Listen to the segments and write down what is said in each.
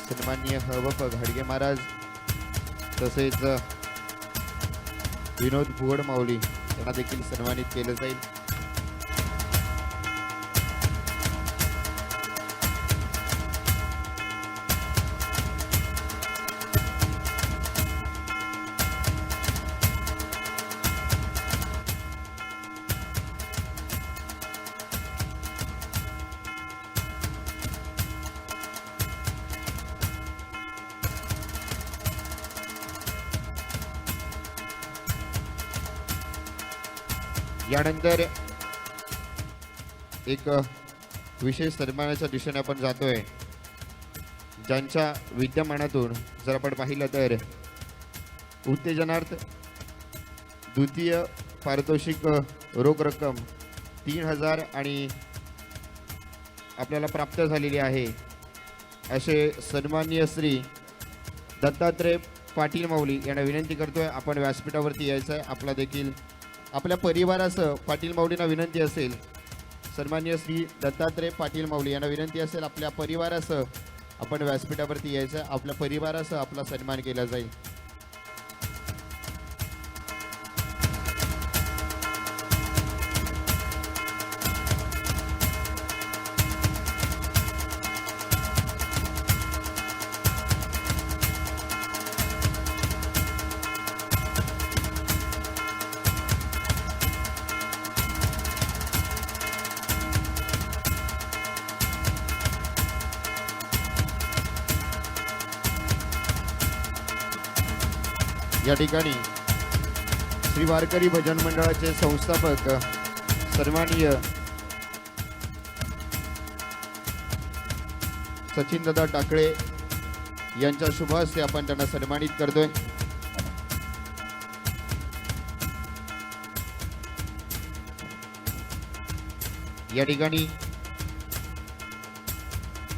सन्माननीय हवप घाडगे महाराज तसेच विनोद भुवड माऊली यांना देखील सन्मानित केलं जाईल। यानंतर एक विशेष सन्मानाच्या दिशेने आपण जातोय, ज्यांच्या विद्यमानातून जर आपण पाहिलं तर उत्तेजनार्थ द्वितीय पारितोषिक रोख रक्कम 3000 आणि आपल्याला प्राप्त झालेली आहे असे सन्माननीय श्री दत्तात्रय पाटील माऊली यांना विनंती करतोय, आपण व्यासपीठावरती यायचं आहे। आपला देखील आपल्या परिवारासह पाटील माऊलींना विनंती असेल, सन्माननीय श्री दत्तात्रय पाटील माऊली यांना विनंती असेल आपल्या परिवारासह आपण व्यासपीठावरती यायचं, आपल्या परिवारासह आपला सन्मान केला जाईल। या ठिकाणी श्री वारकरी भजन मंडळाचे संस्थापक सन्माननीय सचिन दादा टाकळे यांच्या शुभ हस्ते आपण त्यांना सन्मानित करतोय। या ठिकाणी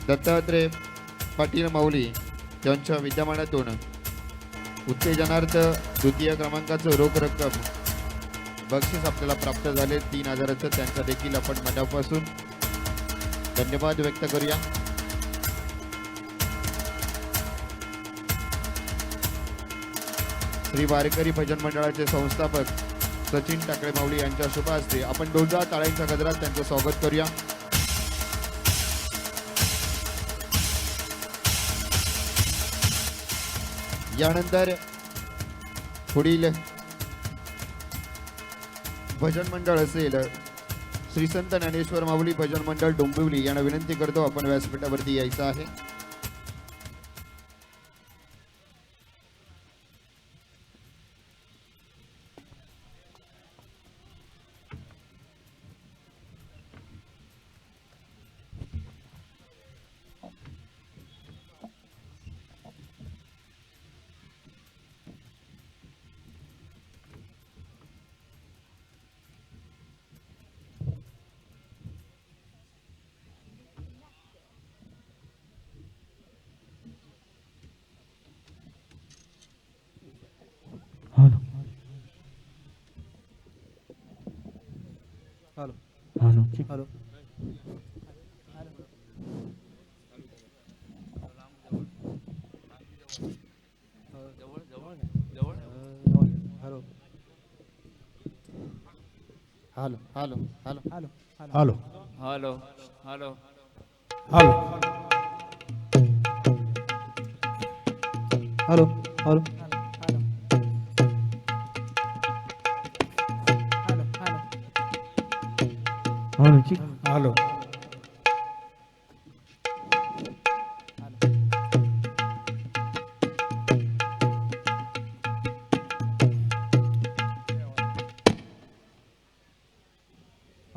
दत्तात्रय पाटील माऊली यांच्या विद्यमानातून उत्तेजनार्थ द्वितीय क्रमांकाचं रोख रक्कम बक्षीस आपल्याला प्राप्त झाले 3000चं, त्यांचा देखील आपण मनापासून धन्यवाद व्यक्त करूया। श्री वारकरी भजन मंडळाचे संस्थापक सचिन टाकळे माऊली यांच्या शुभ हस्ते आपण दोनदा टाळ्यांच्या गजरात त्यांचं स्वागत करूया। यानंतर पुढील भजन मंडळ असेल श्री संत ज्ञानेश्वर माऊली भजन मंडळ डोंबिवली यांना विनंती करतो आपण व्यासपीठावरती यायचं आहे। Hello hello hello hello hello hello hello hello hello hello hello hello hello hello जी हेलो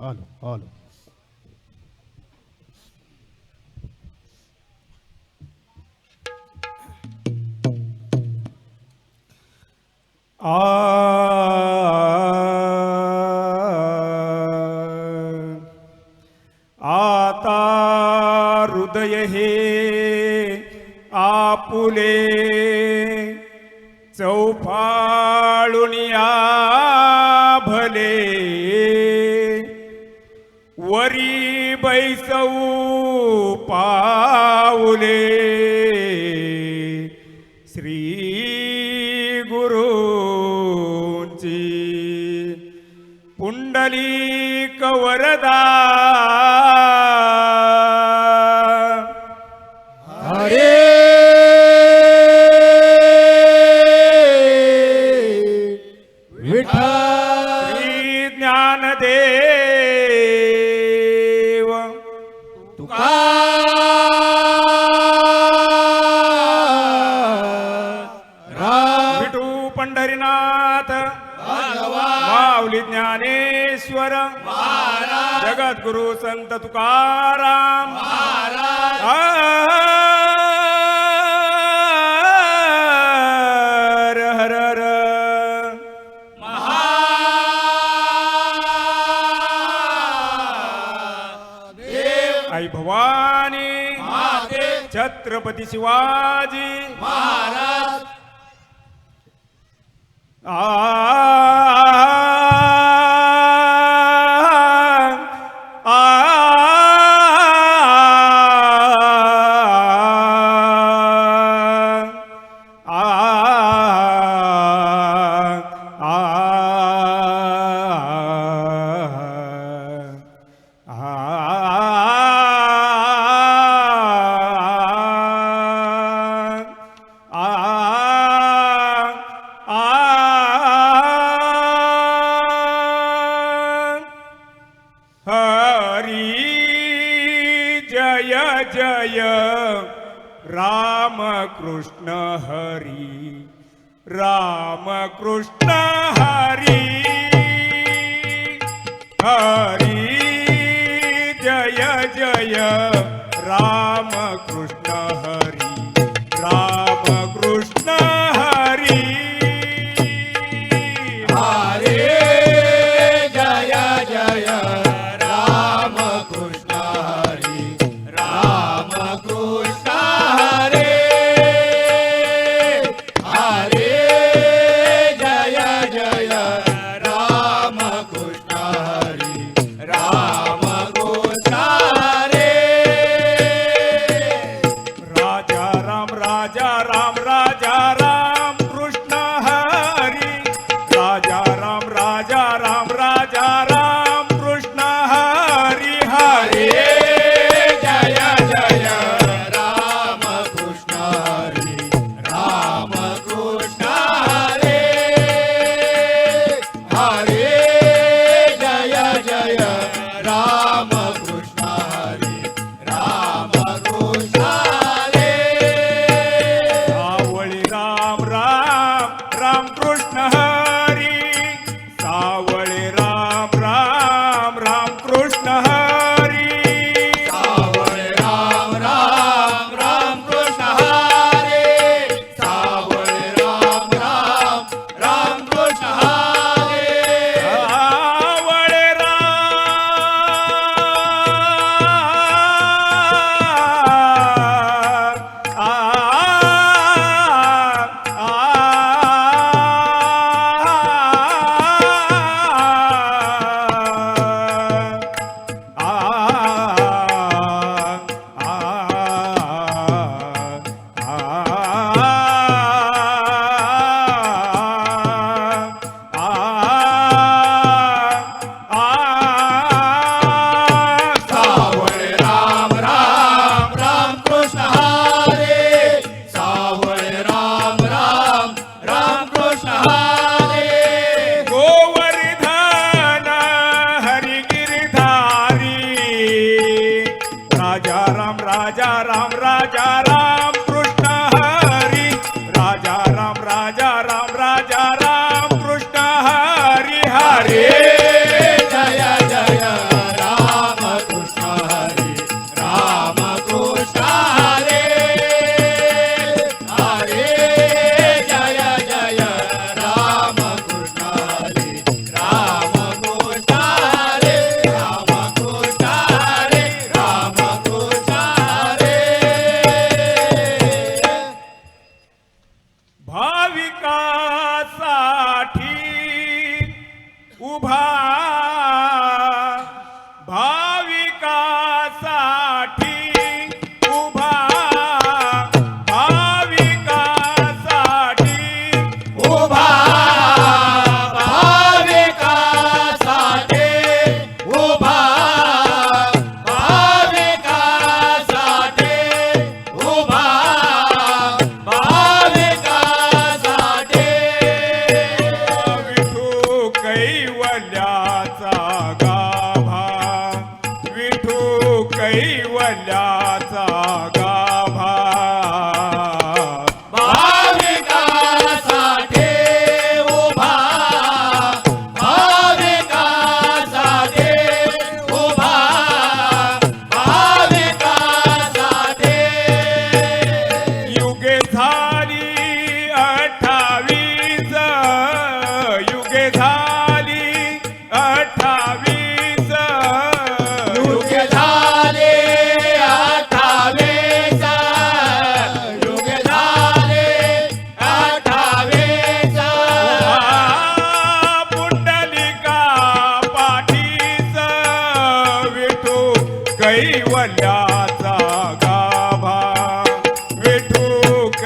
हेलो हेलो आता हृदय हे आपुले चौफाळून या भले वरी बैसऊ पाऊले पुंडलिक वरदा हरे विठ्ठल श्री ज्ञानदेव राम विठू पंढरीनाथ माऊली ज्ञानेश्वर जगद्गुरु संत तुकाराम हर हर हर आई भवानी छत्रपती शिवाजी हरी जय जय राम कृष्ण हरी राम कृष्ण हरी हरी जय जय राम कृष्ण हरी राम कृष्ण हरी हरे जय जय राम कृष्ण हरे राम कृष्ण हरे हरे जय जय राम कृष्ण हरे राम कृष्ण हरे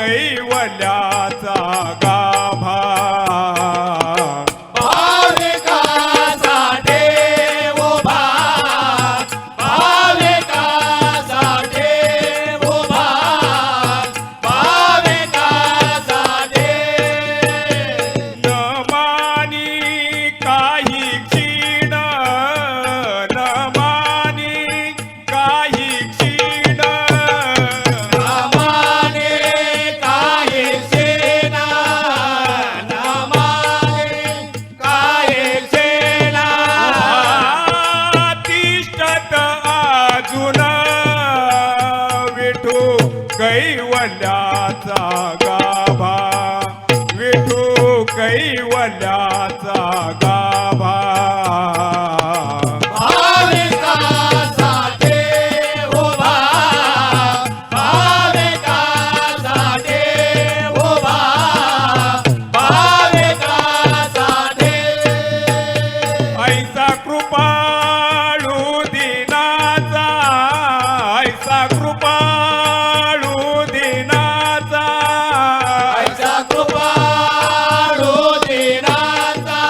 कैवल्याचा गाभा भाविकासाठी उभा, भाविकासाठी उभा, भाविकासाठी. न मानी काही क्षीण, न मानी काही क्षीण, नामाने काही सेना, नामाने काही सेना. तिष्ठत अजून विठू कैवल्याचा गाभा, विठू कैवल्याचा गाभा. भाविकासाठी उभा, भाविकासाठी उभा, भाविकासाठी. ऐसा कृपाळू दिनाचा, ऐसा कृपाळू दिनाचा, ऐसा कृपाळू दिनाचा,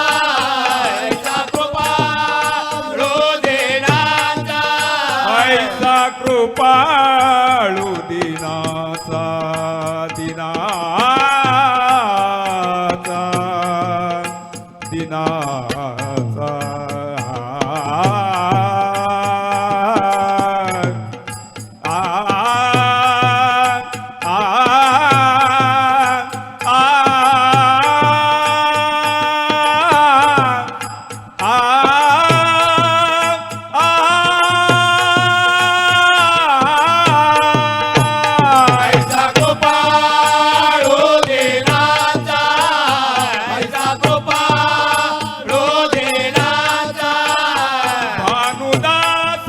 ऐसा कृपाळू दिनाचा. ऐसा कृपाळू दिनाचा, दिनाचा, दिनाचा. आ, आ, आ, ऐसा कृपाळू दिनाचा, ऐसा कृपाळू दिनाचा. भानुदास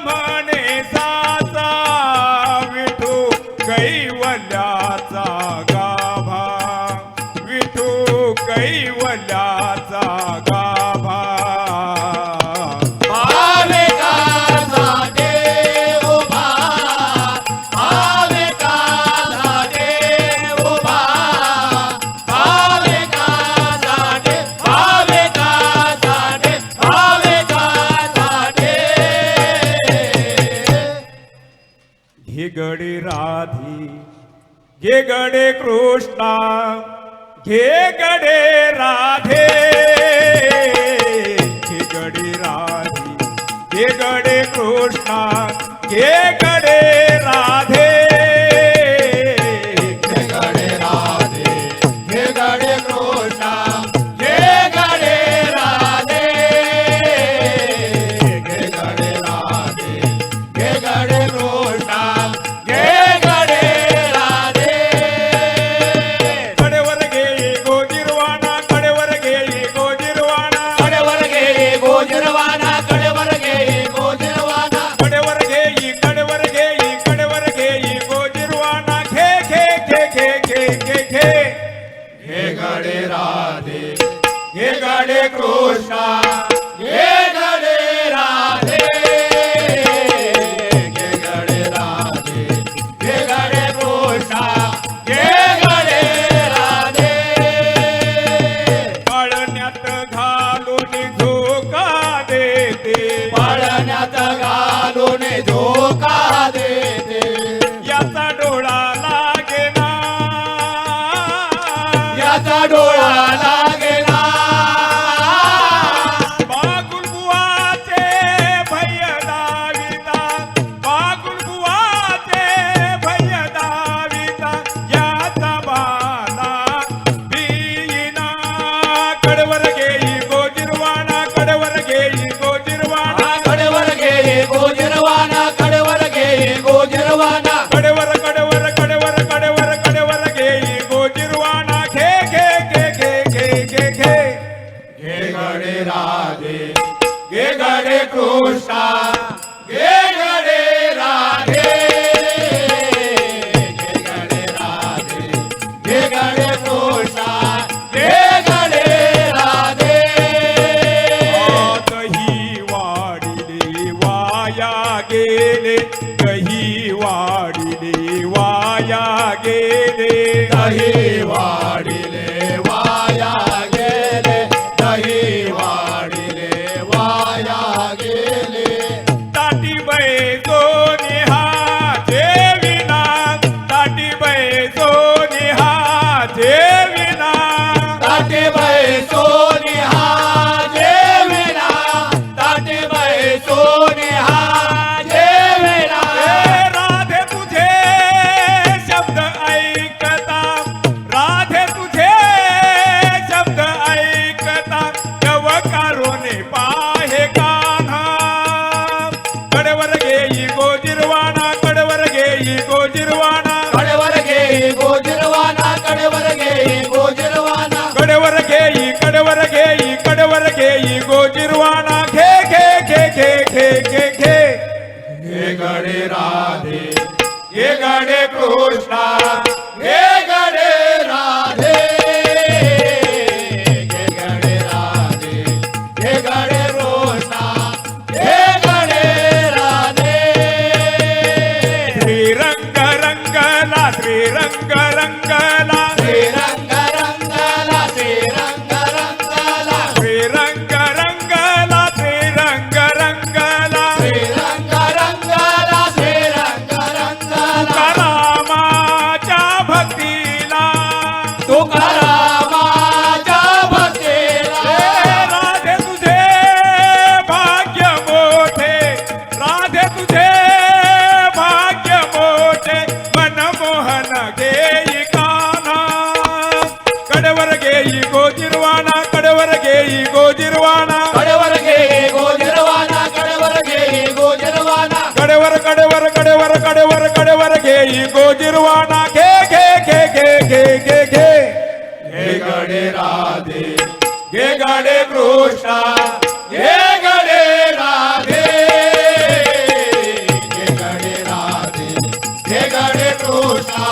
म्हणे साचा, विठू कैवल्याचा गाभा, विठू कैवल्याचा गाभा. भाविकासाठी उभा, भाविकासाठी उभा, भाविकासाठी, भाविकासाठी, भाविकासाठी. घे गडे राधी, घे गडे कृष्णा, घे गडे राधे, घे गडे राधी, घे गडे कृष्णा, घे गडे राधे. हे गडे राधे, हे गडे कृष्णा, हे गडे राधे. हे गडे राधे, हे गडे कृष्णा, हे गडे राधे. कडेवर घे गोजिरवाना, कडेवर घे गोजिरवाना, कडेवर घे गोजिरवाना, कडेवर घे गोजिरवाना. कडेवर घे कडेवर घे कडेवर घे गोजिरवाना. घे घे घे घे घे घे घे. हे गडे राधे, हे गडे कृष्णा, हे गडे राधे. हे गडे राधे, हे गडे कृष्णा, हे गडे राधे. पाळण्यात घालून झोका देते, पाळण्यात घालून झोका देते. याचा डोळा लागेना, याचा डोळा लागेना, वाया गेले दही वाढिले वाया गेले दही वाढिले वाया गेले ताटी बैसो निहा जेविना ताटी बैसो निहा जेविना ताटे बाई सोनिहा जेविना ताटे बाई सोनिहा जेविना राधे तुझे शब्द ऐकता राधे तुझे शब्द ऐकता जवकारोने पाहे कान्हा कडवर घेई गोजिरवाना कडवर घेई गोजिरवाना कडवर घेई गोजिरवाना कडवर घेई गोजिरवाना कडवर घेई कडवर घेई कडवर घेई गोजिरवाना घे घे घे घे घे घे घे हे गडे राधे हे गडे कृष्णा हे गडे राधे हे गडे राधे हे गडे कृष्णा हे गडे राधे श्रीरंग रंगला श्रीरंग रंगला श्रीरंग रंगला श्रीरंग रंगला श्रीरंग रंगला श्रीरंग रंगला श्रीरंग रंगला श्रीरंग रंगला रामाच्या भक्तीला तुकारामाच्या भक्तीला राधे तुझे भाग्य मोठे राधे तुझे भाग्य मोठे मनमोहन घेई कान्हा कडवर घेई गोजिरवाना कडवर घेई गोजिरवाना कडवर घेई गोजिरवाना कडवर घेई गोजिरवाना कडवर कडवर कडवर कडवर कडवर घेई गोजिरवाना घे घे घे घे घे घे घे हे गडे राधे हे गडे कृष्णा हे गडे राधे हे गडे राधे हे गडे कृष्णा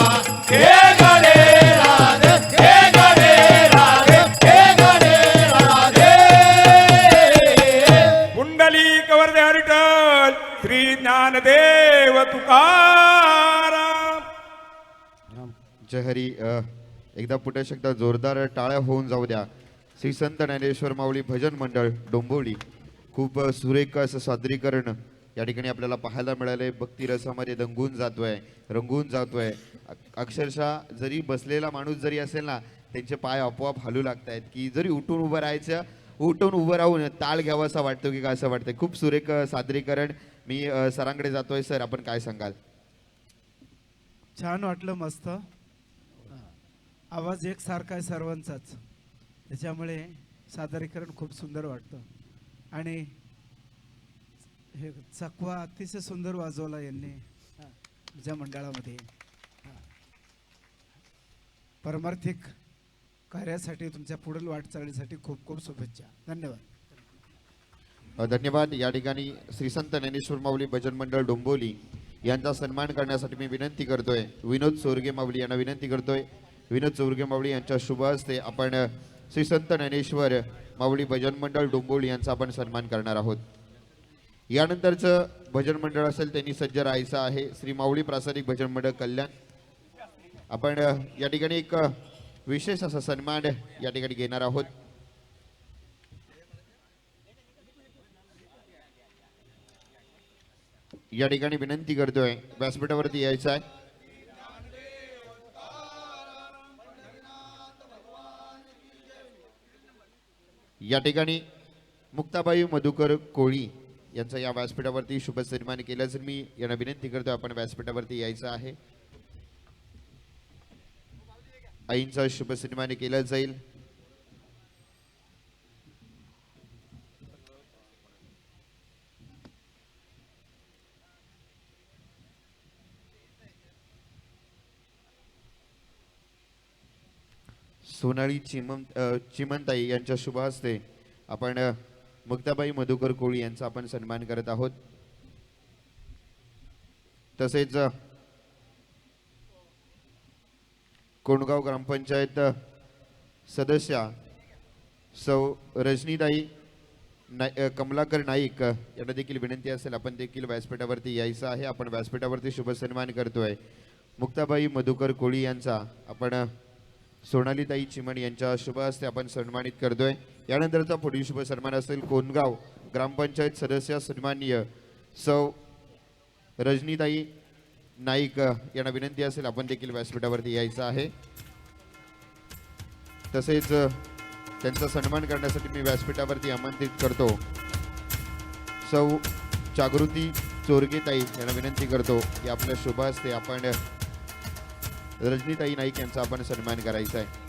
हे गडे राधे हे गडे राधे हे गडे राधे कुंडली कवरदे हरिटल श्री ज्ञानदेव तुकाराम जय हरी एकदा पुढे शकता जोरदार टाळ्या होऊन जाऊ द्या. श्री संत ज्ञानेश्वर माऊली भजन मंडळ डोंबिवली खूप सुरेख असं सादरीकरण या ठिकाणी आपल्याला पाहायला मिळाले. भक्ती रसामध्ये रंगून जातोय. अक्षरशः जरी बसलेला माणूस जरी असेल ना त्यांचे पाय आपोआप हलू लागत आहेत की जरी उठून उभं राहायचं उठून उभं राहून ताळ घ्यावा असं वाटतं की काय असं वाटतंय. खूप सुरेख सादरीकरण. मी सरांकडे जातोय. सर आपण काय सांगाल? छान वाटलं, मस्त आवाज एकसारखा आहे सर्वांचाच, त्याच्यामुळे सादरीकरण खूप सुंदर वाटतं. आणि हे चकवा अतिशय सुंदर वाजवला यांनी तुमच्या मंडळामध्ये. परमार्थिक कार्यासाठी तुमच्या पुढील वाटचालीसाठी खूप खूप शुभेच्छा. धन्यवाद. धन्यवाद. या ठिकाणी श्री संत ज्ञानेश्वर माऊली भजन मंडळ डोंबिवली यांचा सन्मान करण्यासाठी मी विनंती करतोय विनोद चोरगे माऊली यांना विनंती करतोय. विनोद चोरगे माऊली यांच्या शुभ हस्ते आपण श्री संत ज्ञानेश्वर माऊली भजन मंडळ डोंबिवली यांचा आपण सन्मान करणार आहोत. यानंतरचं भजन मंडळ असेल त्यांनी सज्ज राहायचं आहे. श्री माऊली प्रासादिक भजन मंडळ कल्याण. आपण या ठिकाणी एक विशेष असा सन्मान या ठिकाणी घेणार आहोत. या ठिकाणी विनंती करतोय व्यासपीठावरती यायचं आहे. या ठिकाणी मुक्ताबाई मधुकर कोळी यांचा या व्यासपीठावरती शुभ सन्मान केल्याचं मी यांना विनंती करतोय आपण व्यासपीठावरती यायचं आहे. आईंचा शुभ सन्मान केला जाईल. सोनाली चिमनताई यांच्या शुभ हस्ते आपण मुक्ताबाई मधुकर कोळी यांचा आपण सन्मान करत आहोत. तसेच कोंडगाव ग्रामपंचायत सदस्या सौ रजनीताई कमलाकर नाईक यांना देखील विनंती असेल आपण देखील व्यासपीठावरती यायचं आहे. आपण व्यासपीठावरती शुभ सन्मान करतोय. मुक्ताबाई मधुकर कोळी यांचा आपण सोनालीताई चिमण यांच्या शुभ हस्ते आपण सन्मानित करतोय. यानंतरचा पुढील शुभ सन्मान असेल कोनगाव ग्रामपंचायत सदस्य सन्माननीय सौ रजनीताई नाईक यांना विनंती असेल आपण देखील व्यासपीठावरती यायचं आहे. तसेच त्यांचा सन्मान करण्यासाठी मी व्यासपीठावरती आमंत्रित करतो सौ जागृती चोरगेताई यांना विनंती करतो की आपल्या शुभ हस्ते आपण रजनीताई नाईक यांचा आपण सन्मान करायचा आहे.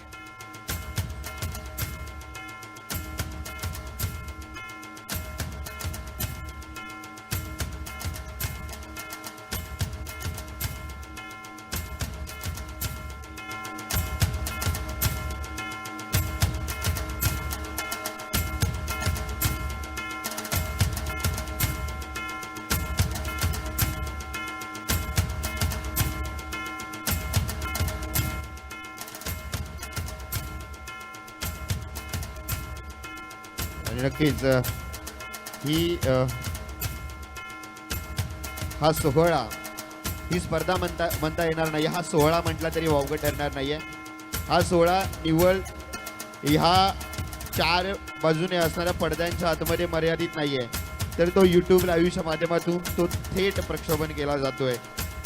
आणि नक्कीच हा सोहळा ही स्पर्धा म्हणता येणार नाही. हा सोहळा म्हटला तरी वावगं ठरणार नाहीये. हा सोहळा निव्वळ ह्या 4 बाजूने असणाऱ्या पडद्यांच्या आतमध्ये मर्यादित नाहीये, तर तो यूट्यूब लाईव्हच्या माध्यमातून तो थेट प्रक्षेपण केला जातोय.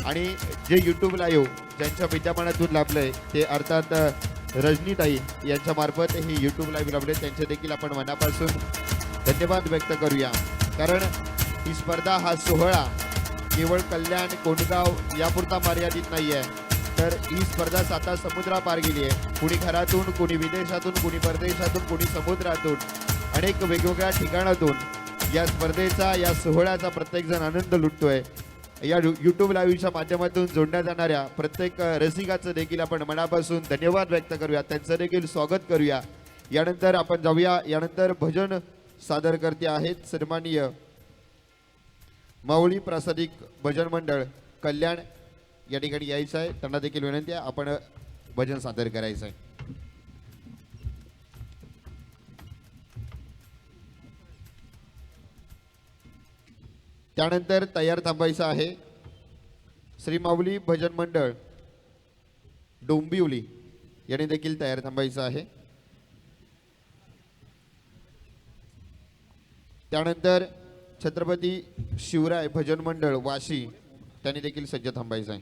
आणि जे यूट्यूब लाईव्ह ज्यांच्या विद्यमानातून लाभलंय ते अर्थात रजनीताई यांच्या मार्फत हे यूट्यूब लाईव्ह लाभले, त्यांचे देखील आपण मनापासून धन्यवाद व्यक्त करूया. कारण ही स्पर्धा हा सोहळा केवळ कल्याण कोंडगाव यापुरता मर्यादित नाही आहे, तर ही स्पर्धा 7 समुद्रापार गेली आहे. कुणी घरातून, कुणी विदेशातून, कुणी परदेशातून, कुणी समुद्रातून, अनेक वेगवेगळ्या ठिकाणातून या स्पर्धेचा या सोहळ्याचा प्रत्येकजण आनंद लुटतोय. या यूट्यूब लाईव्हच्या माध्यमातून जोडण्यात जाणाऱ्या प्रत्येक रसिकाचं देखील आपण मनापासून धन्यवाद व्यक्त करूया, त्यांचं देखील स्वागत करूया. यानंतर आपण जाऊया. यानंतर भजन सादर करते आहेत सन्माननीय माऊली प्रासादिक भजन मंडळ कल्याण या ठिकाणी यायचं आहे. त्यांना देखील विनंती आहे आपण भजन सादर करायचं आहे. त्यानंतर तयार थांबायचं आहे श्री माऊली भजन मंडळ डोंबिवली यांनी देखील तयार थांबायचं आहे. त्यानंतर छत्रपती शिवराय भजन मंडळ वाशी त्यांनी देखील सज्ज थांबायचं आहे.